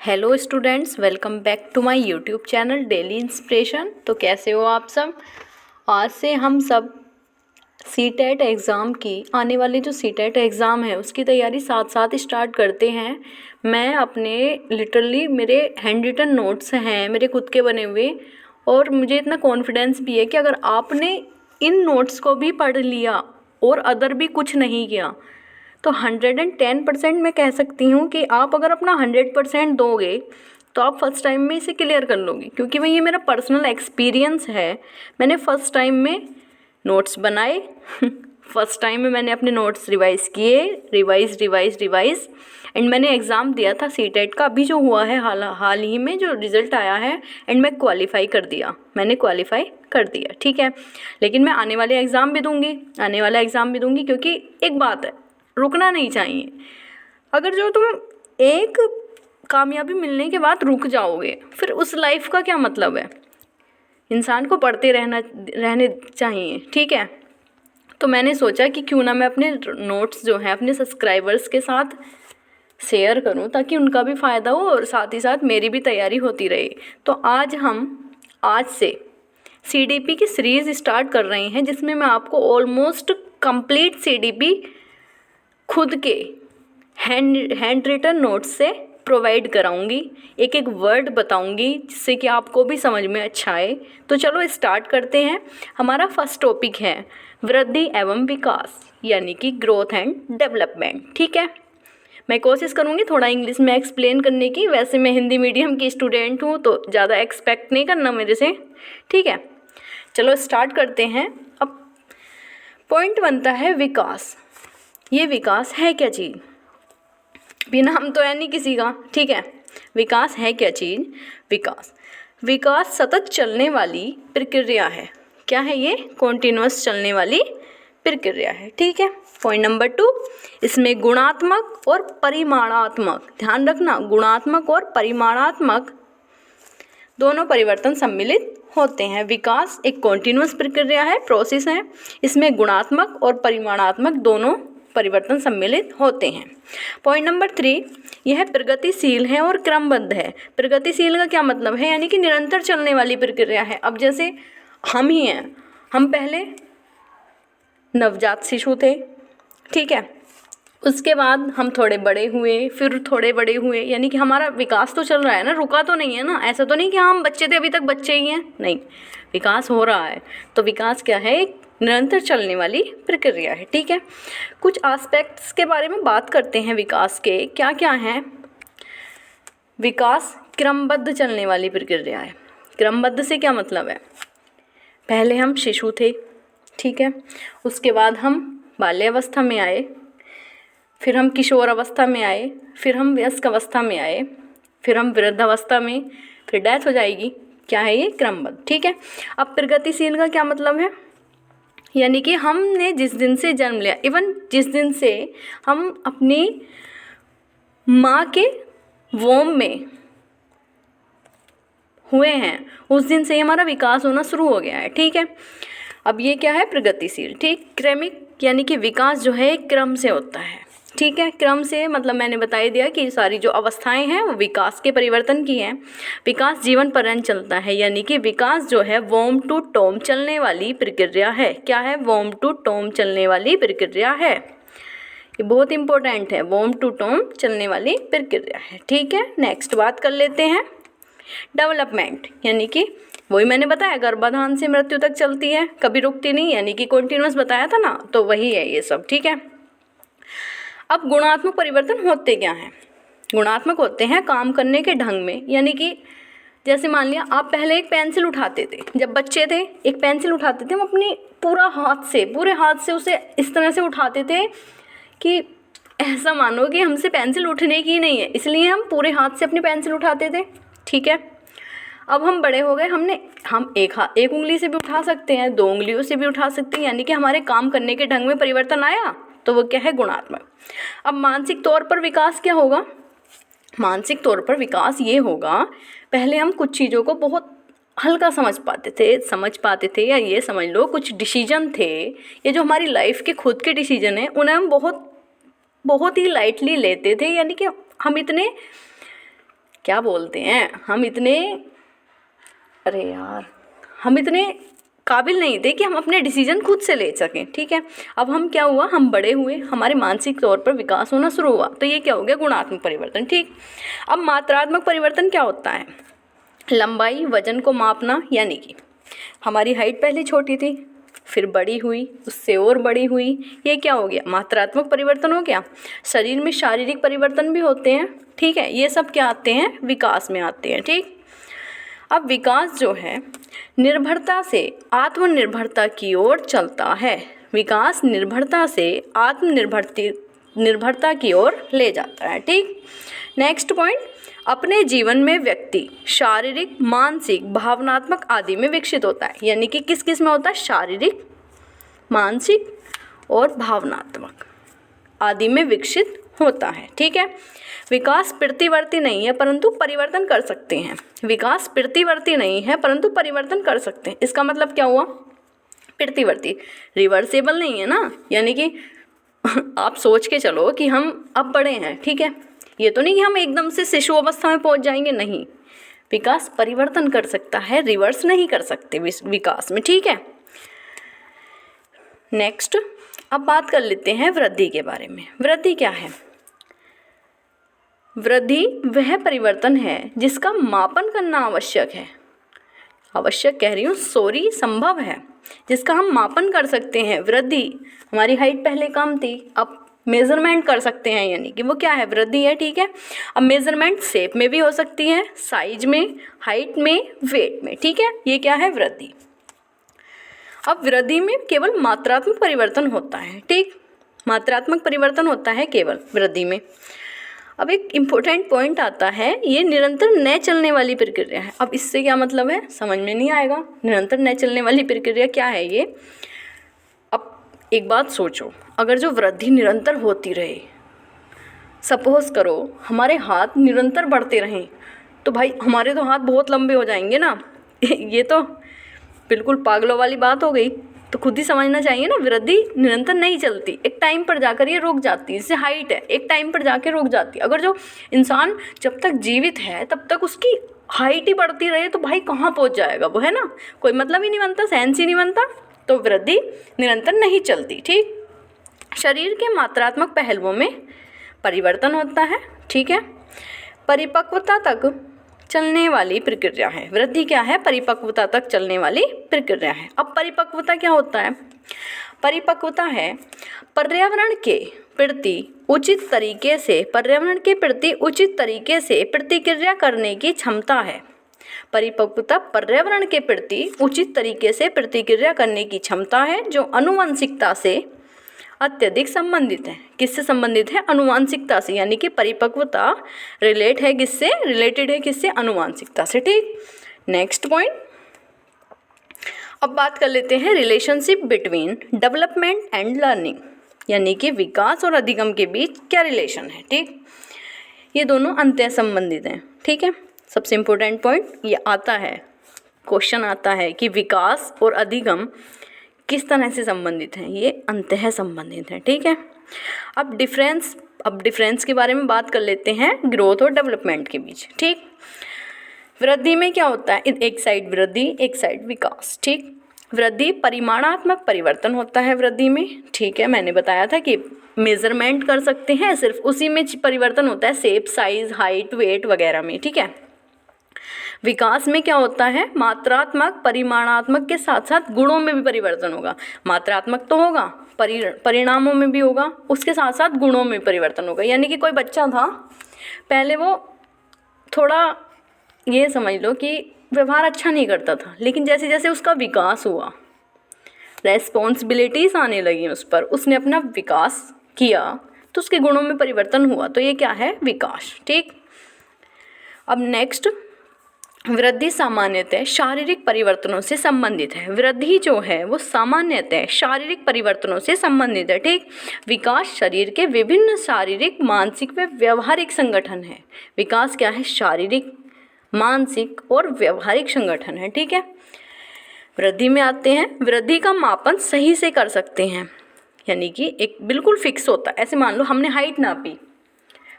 Hello students, welcome back to my YouTube channel daily inspiration. तो कैसे हो आप सब। आज से हम सब सीटेट एग्ज़ाम की आने वाली जो सीटेट एग्ज़ाम है उसकी तैयारी साथ साथ स्टार्ट करते हैं। मैं अपने लिटरली मेरे हैंड रिटन नोट्स हैं मेरे खुद के बने हुए, और मुझे इतना कॉन्फिडेंस भी है कि अगर आपने इन नोट्स को भी पढ़ लिया और अदर भी कुछ नहीं किया तो 110% मैं कह सकती हूँ कि आप अगर अपना 100% दोगे तो आप फर्स्ट टाइम में इसे क्लियर कर लोगे, क्योंकि ये मेरा पर्सनल एक्सपीरियंस है। मैंने फर्स्ट टाइम में नोट्स बनाए फर्स्ट टाइम में मैंने अपने नोट्स रिवाइज़ किए, रिवाइज़ एंड मैंने एग्ज़ाम दिया था सीटेट का, अभी जो हुआ है हाल ही में जो रिज़ल्ट आया है, एंड मैं क्वालिफ़ाई कर दिया, मैंने क्वालिफ़ाई कर दिया, ठीक है। लेकिन मैं आने वाला एग्ज़ाम भी दूंगी, क्योंकि एक बात है, रुकना नहीं चाहिए। अगर जो तुम एक कामयाबी मिलने के बाद रुक जाओगे फिर उस लाइफ का क्या मतलब है। इंसान को पढ़ते रहने चाहिए, ठीक है। तो मैंने सोचा कि क्यों ना मैं अपने नोट्स जो हैं अपने सब्सक्राइबर्स के साथ शेयर करूं, ताकि उनका भी फ़ायदा हो और साथ ही साथ मेरी भी तैयारी होती रहे। तो आज से CDP की सीरीज़ स्टार्ट कर रहे हैं, जिसमें मैं आपको ऑलमोस्ट कंप्लीट CDP खुद के हैंड रिटन नोट्स से प्रोवाइड कराऊंगी, एक एक वर्ड बताऊंगी जिससे कि आपको भी समझ में अच्छा आए। तो चलो स्टार्ट करते हैं। हमारा फर्स्ट टॉपिक है वृद्धि एवं विकास, यानी कि ग्रोथ एंड डेवलपमेंट, ठीक है। मैं कोशिश करूंगी थोड़ा इंग्लिश में एक्सप्लेन करने की, वैसे मैं हिंदी मीडियम की स्टूडेंट हूँ तो ज़्यादा एक्सपेक्ट नहीं करना मेरे से, ठीक है। चलो स्टार्ट करते हैं। अब पॉइंट बनता है विकास। ये विकास है क्या चीज़, बिना हम तो है नहीं किसी का, ठीक है। विकास है क्या चीज़। विकास सतत चलने वाली प्रक्रिया है। क्या है ये, कॉन्टिन्यूअस चलने वाली प्रक्रिया है, ठीक है। पॉइंट नंबर 2, इसमें गुणात्मक और परिमाणात्मक, ध्यान रखना, गुणात्मक और परिमाणात्मक दोनों परिवर्तन सम्मिलित होते हैं। विकास एक कॉन्टिन्यूअस प्रक्रिया है, प्रोसेस है, इसमें गुणात्मक और परिमाणात्मक दोनों परिवर्तन सम्मिलित होते हैं। पॉइंट नंबर 3, यह प्रगतिशील है और क्रमबद्ध है। प्रगतिशील का क्या मतलब है, यानी कि निरंतर चलने वाली प्रक्रिया है। अब जैसे हम ही हैं, हम पहले नवजात शिशु थे, ठीक है, उसके बाद हम थोड़े बड़े हुए, फिर थोड़े बड़े हुए, यानी कि हमारा विकास तो चल रहा है ना, रुका तो नहीं है ना। ऐसा तो नहीं कि हम बच्चे थे अभी तक बच्चे ही हैं, नहीं, विकास हो रहा है। तो विकास क्या है, एक निरंतर चलने वाली प्रक्रिया है, ठीक है। कुछ एस्पेक्ट्स के बारे में बात करते हैं विकास के, क्या क्या हैं। विकास क्रमबद्ध चलने वाली प्रक्रिया है। क्रमबद्ध से क्या मतलब है, पहले हम शिशु थे, ठीक है, उसके बाद हम बाल्यावस्था में आए, फिर हम किशोर अवस्था में आए, फिर हम वयस्क अवस्था में आए, फिर हम वृद्धावस्था में, फिर डेथ हो जाएगी। क्या है ये, क्रमबद्ध, ठीक है। अब प्रगतिशील का क्या मतलब है, यानी कि हमने जिस दिन से जन्म लिया, इवन जिस दिन से हम अपनी माँ के वोम में हुए हैं उस दिन से ही हमारा विकास होना शुरू हो गया है, ठीक है। अब ये क्या है, प्रगतिशील, ठीक। क्रमिक यानी कि विकास जो है क्रम से होता है, ठीक है। क्रम से मतलब मैंने बता दिया कि सारी जो अवस्थाएं हैं वो विकास के परिवर्तन की हैं। विकास जीवन पर्यंत चलता है, यानी कि विकास जो है वोम टू टोम चलने वाली प्रक्रिया है। क्या है, वोम टू टोम चलने वाली प्रक्रिया है। ये बहुत इंपॉर्टेंट है, वोम टू टोम चलने वाली प्रक्रिया है, ठीक है। नेक्स्ट बात कर लेते हैं डेवलपमेंट, यानी कि वही मैंने बताया गर्भाधान से मृत्यु तक चलती है, कभी रुकती नहीं, यानी कि कॉन्टिन्यूअस बताया था ना, तो वही है ये सब, ठीक है। अब गुणात्मक परिवर्तन होते क्या हैं, गुणात्मक होते हैं काम करने के ढंग में, यानी कि जैसे मान लिया आप पहले एक पेंसिल उठाते थे, जब बच्चे थे एक पेंसिल उठाते थे, हम अपनी पूरे हाथ से उसे इस तरह से उठाते थे कि ऐसा मानो कि हमसे पेंसिल उठने की नहीं है, इसलिए हम पूरे हाथ से अपनी पेंसिल उठाते थे, ठीक है। अब हम बड़े हो गए, हम एक उंगली से भी उठा सकते हैं, 2 उंगलियों से भी उठा सकते हैं, यानी कि हमारे काम करने के ढंग में परिवर्तन आया, तो वो क्या है, गुणात्मक। अब मानसिक तौर पर विकास क्या होगा, मानसिक तौर पर विकास ये होगा, पहले हम कुछ चीज़ों को बहुत हल्का समझ पाते थे, या ये समझ लो कुछ डिसीजन थे, ये जो हमारी लाइफ के खुद के डिसीजन हैं उन्हें हम बहुत ही लाइटली लेते थे, यानी कि हम इतने क्या बोलते हैं, हम इतने काबिल नहीं थे कि हम अपने डिसीजन खुद से ले सकें, ठीक है। अब हम क्या हुआ, हम बड़े हुए, हमारे मानसिक तौर पर विकास होना शुरू हुआ, तो ये क्या हो गया, गुणात्मक परिवर्तन, ठीक। अब मात्रात्मक परिवर्तन क्या होता है, लंबाई वजन को मापना, यानी कि हमारी हाइट पहले छोटी थी, फिर बड़ी हुई, उससे और बड़ी हुई, ये क्या हो गया, मात्रात्मक परिवर्तन हो गया। शरीर में शारीरिक परिवर्तन भी होते हैं, ठीक है, ये सब क्या आते हैं, विकास में आते हैं, ठीक। अब विकास जो है निर्भरता से आत्मनिर्भरता की ओर चलता है, विकास निर्भरता से निर्भरता की ओर ले जाता है, ठीक। नेक्स्ट पॉइंट, अपने जीवन में व्यक्ति शारीरिक, मानसिक, भावनात्मक आदि में विकसित होता है, यानी कि किस किस में होता है, शारीरिक, मानसिक और भावनात्मक आदि में विकसित होता है, ठीक है। विकास प्रतिवर्ती नहीं है परंतु परिवर्तन कर सकते हैं, विकास प्रतिवर्ती नहीं है परंतु परिवर्तन कर सकते हैं। इसका मतलब क्या हुआ, प्रतिवर्ती, रिवर्सेबल नहीं है ना, यानी कि आप सोच के चलो कि हम अब बड़े हैं, ठीक है, ये तो नहीं कि हम एकदम से शिशु अवस्था में पहुंच जाएंगे, नहीं, विकास परिवर्तन कर सकता है, रिवर्स नहीं कर सकते विकास में, ठीक है। नेक्स्ट, अब बात कर लेते हैं वृद्धि के बारे में। वृद्धि क्या है, वृद्धि वह परिवर्तन है जिसका मापन करना आवश्यक है, आवश्यक कह रही हूँ, सॉरी, संभव है, जिसका हम मापन कर सकते हैं। वृद्धि, हमारी हाइट पहले कम थी, अब मेजरमेंट कर सकते हैं, यानी कि वो क्या है, वृद्धि है, ठीक है। अब मेजरमेंट शेप में भी हो सकती है, साइज में, हाइट में, वेट में, ठीक है, ये क्या है, वृद्धि। अब वृद्धि में केवल मात्रात्मक परिवर्तन होता है, ठीक, मात्रात्मक परिवर्तन होता है केवल वृद्धि में। अब एक इम्पोर्टेंट पॉइंट आता है, ये निरंतर न चलने वाली प्रक्रिया है। अब इससे क्या मतलब है, समझ में नहीं आएगा, निरंतर न चलने वाली प्रक्रिया क्या है ये। अब एक बात सोचो, अगर जो वृद्धि निरंतर होती रहे, सपोज करो हमारे हाथ निरंतर बढ़ते रहें, तो भाई हमारे तो हाथ बहुत लंबे हो जाएंगे ना ये तो बिल्कुल पागलों वाली बात हो गई। तो खुद ही समझना चाहिए ना, वृद्धि निरंतर नहीं चलती, एक टाइम पर जाकर ये रुक जाती है। जैसे हाइट है, एक टाइम पर जाकर रुक जाती है। अगर जो इंसान जब तक जीवित है तब तक उसकी हाइट ही बढ़ती रहे तो भाई कहाँ पहुँच जाएगा वो, है ना, कोई मतलब ही नहीं बनता, सेंस ही नहीं बनता। तो वृद्धि निरंतर नहीं चलती, ठीक। शरीर के मात्रात्मक पहलुओं में परिवर्तन होता है, ठीक है। परिपक्वता तक चलने वाली प्रक्रिया है वृद्धि, क्या है, परिपक्वता तक चलने वाली प्रक्रिया है। अब परिपक्वता क्या होता है, परिपक्वता है पर्यावरण के प्रति उचित तरीके से प्रतिक्रिया करने की क्षमता है। परिपक्वता पर्यावरण के प्रति उचित तरीके से प्रतिक्रिया करने की क्षमता है, जो आनुवंशिकता से अत्यधिक संबंधित है। किससे संबंधित है, आनुवंशिकता से, यानी कि परिपक्वता रिलेटेड है किससे, आनुवंशिकता से, ठीक। नेक्स्ट पॉइंट, अब बात कर लेते हैं relationship between development and learning, यानी कि विकास और अधिगम के बीच क्या रिलेशन है, ठीक। ये दोनों अंतः संबंधित हैं, ठीक है। सबसे इम्पोर्टेंट पॉइंट ये आता है, क्वेश्चन आता है कि विकास और अधिगम किस तरह से संबंधित हैं, ये अंतः संबंधित हैं, ठीक है। अब डिफरेंस के बारे में बात कर लेते हैं ग्रोथ और डेवलपमेंट के बीच, ठीक। वृद्धि में क्या होता है, एक साइड वृद्धि, एक साइड विकास, ठीक। वृद्धि परिमाणात्मक परिवर्तन होता है वृद्धि में, ठीक है, मैंने बताया था कि मेजरमेंट कर सकते हैं, सिर्फ उसी में परिवर्तन होता है, शेप, साइज, हाइट, वेट वगैरह में, ठीक है। विकास में क्या होता है, मात्रात्मक परिमाणात्मक के साथ साथ गुणों में भी परिवर्तन होगा। मात्रात्मक तो होगा, परिणामों में भी होगा, उसके साथ साथ गुणों में परिवर्तन होगा। यानी कि कोई बच्चा था, पहले वो थोड़ा ये समझ लो कि व्यवहार अच्छा नहीं करता था, लेकिन जैसे जैसे उसका विकास हुआ, रेस्पॉन्सिबिलिटीज़ आने लगी उस पर, उसने अपना विकास किया तो उसके गुणों में परिवर्तन हुआ, तो ये क्या है, विकास, ठीक। अब नेक्स्ट, वृद्धि सामान्यतः शारीरिक परिवर्तनों से संबंधित है। वृद्धि जो है वो सामान्यतः शारीरिक परिवर्तनों से संबंधित है, ठीक। विकास शरीर के विभिन्न शारीरिक, मानसिक व व्यवहारिक संगठन है। विकास क्या है, शारीरिक, मानसिक और व्यवहारिक संगठन है, ठीक है। वृद्धि में आते हैं, वृद्धि का मापन सही से कर सकते हैं, यानी कि एक बिल्कुल फिक्स होता है। ऐसे मान लो हमने हाइट नापी,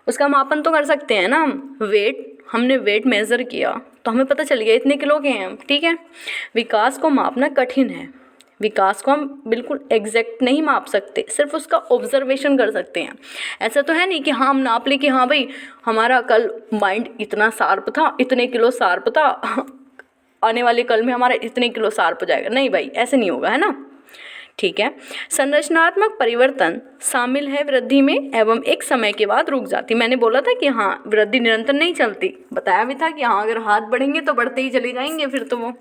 उसका मापन तो कर सकते हैं ना हम, वेट, हमने वेट मेज़र किया तो हमें पता चल गया इतने किलो के हैं हम, ठीक है। विकास को मापना कठिन है, विकास को हम बिल्कुल एग्जैक्ट नहीं माप सकते, सिर्फ उसका ऑब्जर्वेशन कर सकते हैं। ऐसा तो है नहीं कि हाँ हम नाप लें कि हाँ भाई हमारा कल माइंड इतना शार्प था, इतने किलो शार्प था, आने वाले कल में हमारा इतने किलो शार्प हो जाएगा, नहीं भाई ऐसे नहीं होगा, है ना। ठीक है। संरचनात्मक परिवर्तन शामिल है वृद्धि में एवं एक समय के बाद रुक जाती। मैंने बोला था कि हाँ वृद्धि निरंतर नहीं चलती, बताया भी था कि हाँ अगर हाथ बढ़ेंगे तो बढ़ते ही चले जाएंगे, फिर तो वो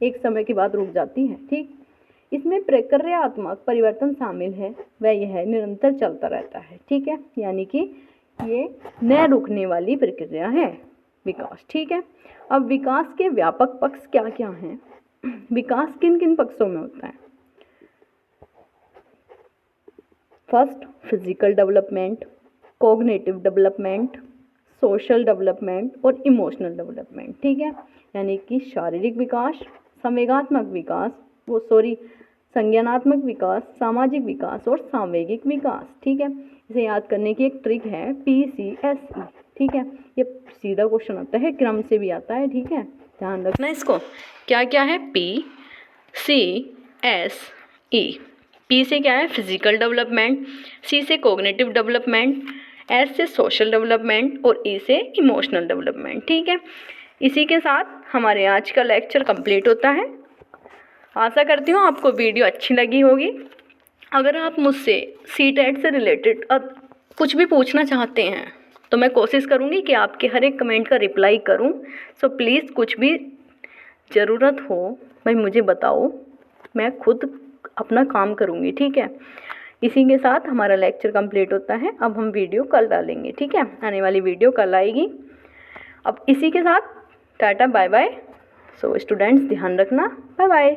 एक समय के बाद रुक जाती है, ठीक। इसमें प्रक्रियात्मक परिवर्तन शामिल है, वह यह निरंतर चलता रहता है, ठीक है, यानी कि ये न रुकने वाली प्रक्रिया है विकास, ठीक है। अब विकास के व्यापक पक्ष क्या क्या हैं? विकास किन किन पक्षों में होता है? First, physical development, cognitive development, social development और इमोशनल डेवलपमेंट, ठीक है, यानी कि शारीरिक विकास, संवेगात्मक विकास, संज्ञानात्मक विकास, सामाजिक विकास और सांवेगिक विकास, ठीक है। इसे याद करने की एक ट्रिक है PCSE, ठीक है, ये सीधा क्वेश्चन आता है, क्रम से भी आता है, ठीक है, ध्यान रखना इसको। क्या क्या है? PCSE। P से क्या है? फिजिकल डेवलपमेंट, C से कॉग्निटिव डेवलपमेंट, S से सोशल डेवलपमेंट और E से इमोशनल डेवलपमेंट, ठीक है। इसी के साथ हमारे आज का लेक्चर कंप्लीट होता है। आशा करती हूँ आपको वीडियो अच्छी लगी होगी। अगर आप मुझसे CTET से रिलेटेड कुछ भी पूछना चाहते हैं तो मैं कोशिश करूँगी कि आपके हर एक कमेंट का रिप्लाई करूँ। सो प्लीज़ कुछ भी ज़रूरत हो भाई मुझे बताओ, मैं खुद अपना काम करूँगी, ठीक है। इसी के साथ हमारा लेक्चर कंप्लीट होता है। अब हम वीडियो कल डालेंगे, ठीक है, आने वाली वीडियो कल आएगी। अब इसी के साथ tata bye bye. So students ध्यान रखना, बाय बाय।